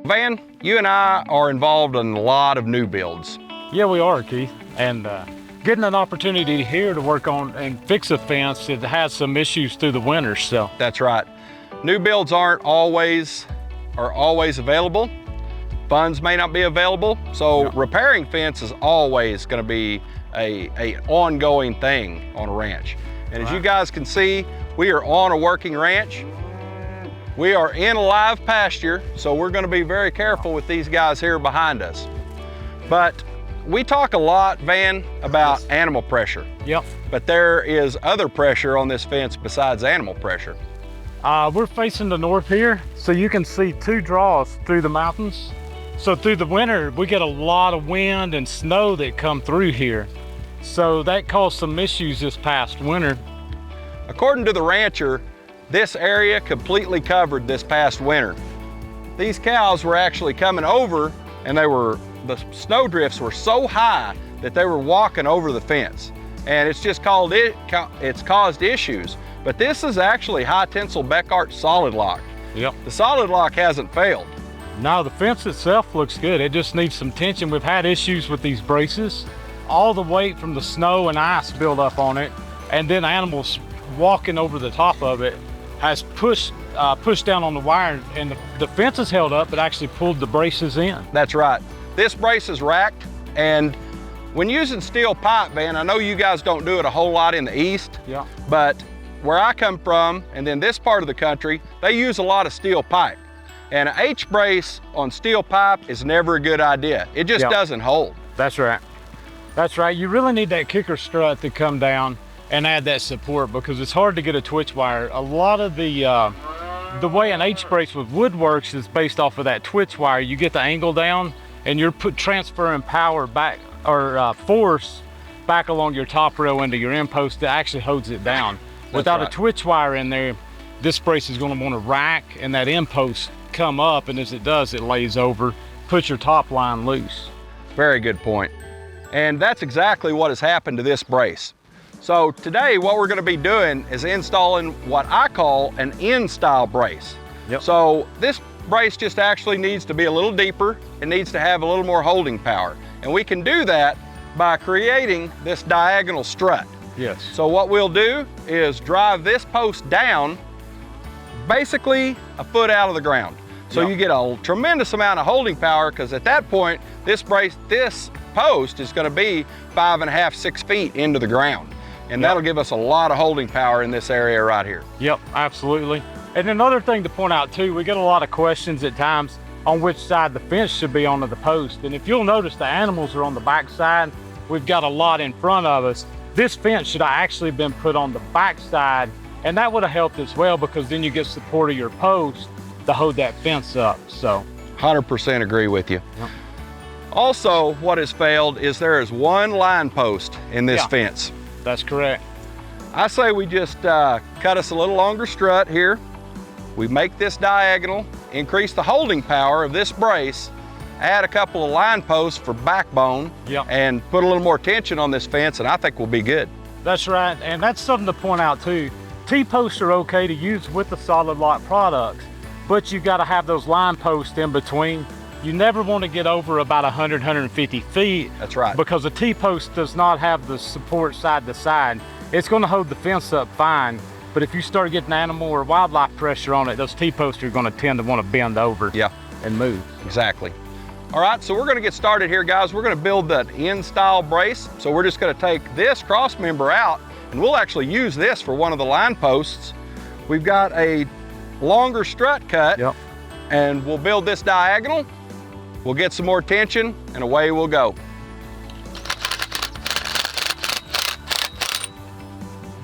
Van, you and I are involved in a lot of new builds. Yeah, we are, Keith. And getting an opportunity here to work on and fix a fence, it has some issues through the winter, so. That's right. New builds aren't always available. Funds may not be available, so Yeah. repairing fence is always going to be a ongoing thing on a ranch. And as you guys can see, we are on a working ranch. We are in a live pasture, so we're going to be very careful with these guys here behind us. But we talk a lot, Van, about animal pressure. Yep. But there is other pressure on this fence besides animal pressure. We're facing the north here, so you can see two draws through the mountains. So through the winter, we get a lot of wind and snow that come through here. So that caused some issues this past winter. According to the rancher, this area completely covered this past winter. These cows were actually coming over, and the snow drifts were so high that they were walking over the fence. And it's just it's caused issues. But this is actually high tensile Bekaert Solidlock. Yep. The Solidlock hasn't failed. No, the fence itself looks good. It just needs some tension. We've had issues with these braces. All the weight from the snow and ice built up on it, and then animals walking over the top of it has pushed down on the wire, and the fence is held up, but actually pulled the braces in. That's right. This brace is racked, and when using steel pipe, Van, I know you guys don't do it a whole lot in the east, Yeah. but where I come from, and then this part of the country, they use a lot of steel pipe. And an H-brace on steel pipe is never a good idea. It just doesn't hold. That's right. That's right. You really need that kicker strut to come down and add that support, because it's hard to get a twitch wire. A lot of the way an H-brace with wood works is based off of that twitch wire. You get the angle down and you're transferring power back, or force back along your top rail into your end post that actually holds it down. Without a twitch wire in there, this brace is going to want to rack and that end post come up, and as it does, it lays over, puts your top line loose. Very good point. And that's exactly what has happened to this brace. So today, what we're going to be doing is installing what I call an in-style brace. Yep. So this brace just actually needs to be a little deeper. It needs to have a little more holding power. And we can do that by creating this diagonal strut. Yes. So what we'll do is drive this post down basically a foot out of the ground. So you get a tremendous amount of holding power, because at that point, this post is going to be 5.5, 6 feet into the ground. And that'll give us a lot of holding power in this area right here. Yep, absolutely. And another thing to point out too, we get a lot of questions at times on which side the fence should be onto the post. And if you'll notice, the animals are on the back side. We've got a lot in front of us. This fence should have actually been put on the back side, and that would have helped as well, because then you get support of your post to hold that fence up. So 100% agree with you. Yep. Also, what has failed is there is one line post in this fence. That's correct. I say we just cut us a little longer strut here. We make this diagonal, increase the holding power of this brace, add a couple of line posts for backbone, and put a little more tension on this fence, and I think we'll be good. That's right, and that's something to point out too. T-posts are okay to use with the Solidlock products, but you got to have those line posts in between. You never want to get over about 100, 150 feet. That's right. Because a T-post does not have the support side to side. It's going to hold the fence up fine, but if you start getting animal or wildlife pressure on it, those T-posts are going to tend to want to bend over and move. Exactly. All right, so we're going to get started here, guys. We're going to build that in-style brace. So we're just going to take this cross member out, and we'll actually use this for one of the line posts. We've got a longer strut cut, and we'll build this diagonal. We'll get some more tension, and away we'll go.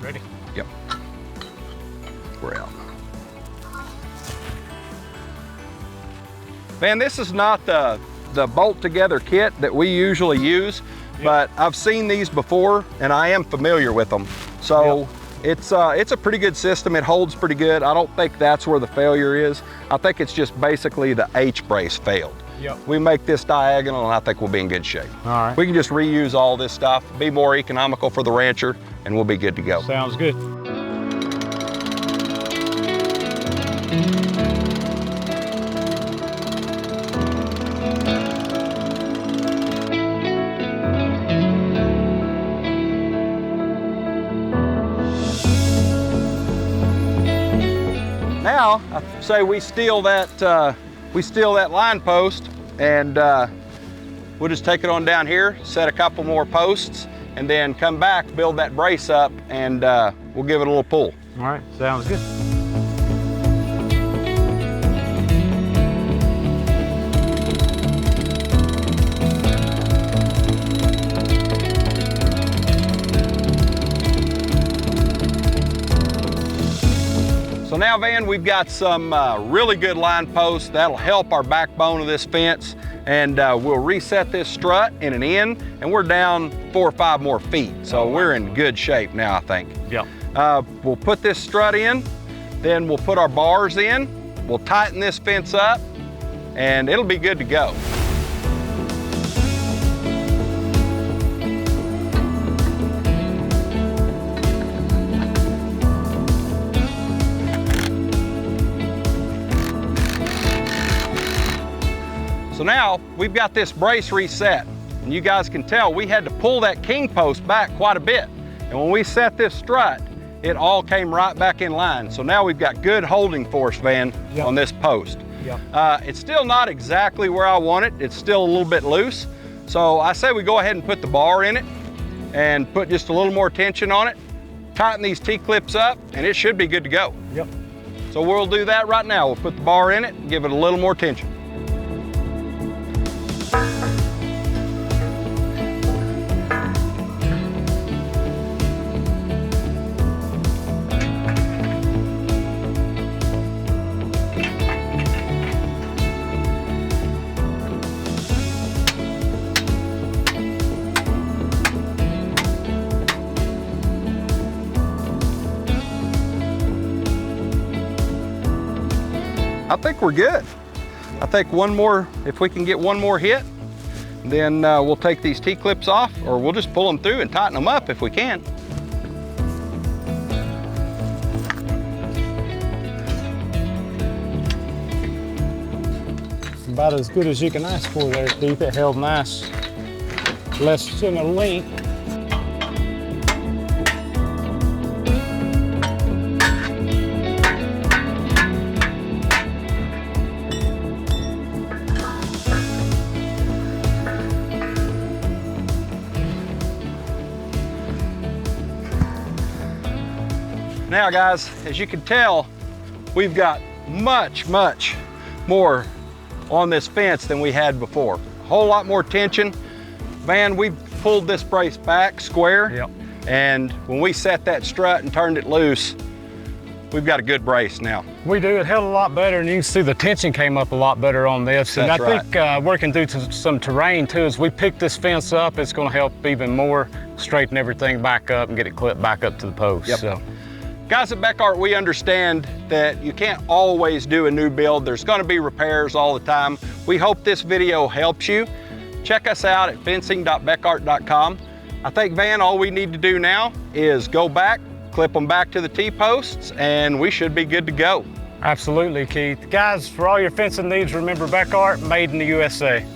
Ready? Yep. We're out. Man, this is not the bolt together kit that we usually use, but I've seen these before and I am familiar with them. So it's a pretty good system. It holds pretty good. I don't think that's where the failure is. I think it's just basically the H-brace failed. We make this diagonal and I think we'll be in good shape. All right. We can just reuse all this stuff, be more economical for the rancher, and we'll be good to go. Sounds good. now, I say we steal that line post, and we'll just take it on down here, set a couple more posts, and then come back, build that brace up, and we'll give it a little pull. All right, sounds good. So now, Van, we've got some really good line posts that'll help our backbone of this fence, and we'll reset this strut in an end, and we're down 4 or 5 more feet. So we're in good shape now, I think. Yep. We'll put this strut in, then we'll put our bars in, we'll tighten this fence up, and it'll be good to go. So now we've got this brace reset, and you guys can tell we had to pull that king post back quite a bit. And when we set this strut, it all came right back in line. So now we've got good holding force, Van, on this post. Yep. It's still not exactly where I want it. It's still a little bit loose. So I say we go ahead and put the bar in it and put just a little more tension on it, tighten these T-clips up, and it should be good to go. Yep. So we'll do that right now. We'll put the bar in it and give it a little more tension. I think we're good. I think one more, if we can get one more hit, then we'll take these T-clips off, or we'll just pull them through and tighten them up if we can. About as good as you can ask for there, Keith. It held nice, less than a length. Now guys, as you can tell, we've got much more on this fence than we had before. A whole lot more tension. Van, we've pulled this brace back square. Yep. And when we set that strut and turned it loose, we've got a good brace now. We do. It held a lot better, and you can see the tension came up a lot better on this. That's and I think working through some terrain too, as we pick this fence up, it's going to help even more straighten everything back up and get it clipped back up to the post. Yep. So. Guys at Bekaert, we understand that you can't always do a new build. There's going to be repairs all the time. We hope this video helps you. Check us out at fencing.bekaert.com. I think, Van, all we need to do now is go back, clip them back to the T-posts, and we should be good to go. Absolutely, Keith. Guys, for all your fencing needs, remember Bekaert, made in the USA.